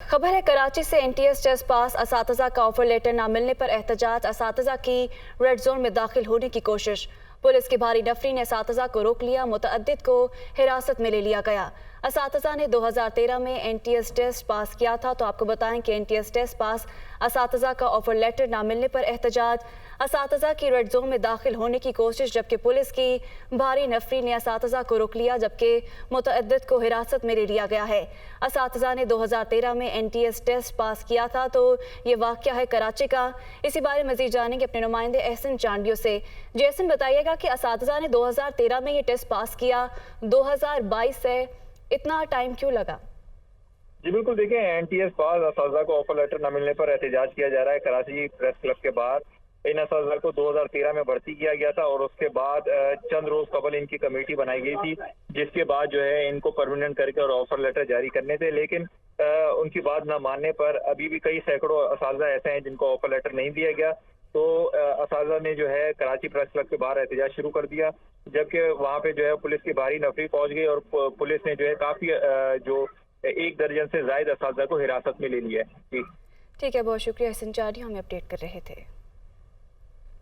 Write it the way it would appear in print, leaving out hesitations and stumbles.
खबर है कराची से एनटीएस टेस्ट पास असातिज़ा का ऑफर लेटर न मिलने पर एहतजाज। असातिज़ा की रेड जोन में दाखिल होने की कोशिश। पुलिस की भारी नफरी ने असातिज़ा को रोक लिया। मुतअद्दिद को हिरासत में ले लिया गया। असातिज़ा ने 2013 में एनटीएस टेस्ट पास किया था। तो आपको बताएं कि एनटीएस टेस्ट पास असातिज़ा का ऑफर लेटर न मिलने पर एहतजाज। असातिज़ा की रेड जोन में दाखिल होने की कोशिश, जबकि पुलिस की भारी नफरी ने असातिज़ा को रोक लिया, जबकि मुतअद्दिद को हिरासत में ले लिया गया है। असातिज़ा ने 2013 में एनटीएस टेस्ट पास किया था। तो ये वाक़या है कराची का। इसी बारे में मज़ीद जानेंगे अपने नुमाइंदे एहसन चांडियो से। जी एहसन, बताइएगा कि असातिज़ा ने 2013 में ये टेस्ट पास किया, 2022 से इतना टाइम क्यों लगा? जी बिल्कुल, देखिए एनटीएस पास असातिज़ा को ऑफर लेटर न मिलने पर एहतजाज किया जा रहा है। कराची प्रेस क्लब के बाहर इन असातिज़ा को 2013 में भर्ती किया गया था और उसके बाद चंद रोज कबल इनकी कमेटी बनाई गई थी, जिसके बाद जो है इनको परमानेंट करके और ऑफर लेटर जारी करने थे। लेकिन उनकी बात न मानने पर अभी भी कई सैकड़ों असातिज़ा ऐसे हैं जिनको ऑफर लेटर नहीं दिया गया। तो असातिज़ा ने जो है कराची प्रेस क्लब के बाहर एहतजाज शुरू कर दिया, जबकि वहाँ पे जो है पुलिस की भारी नफरी पहुंच गई और पुलिस ने जो है काफी जो 1 दर्जन से ज्यादा असातिज़ा को हिरासत में ले लिया है। जी ठीक है, बहुत शुक्रिया एहसन चांडियो, हमें अपडेट कर रहे थे।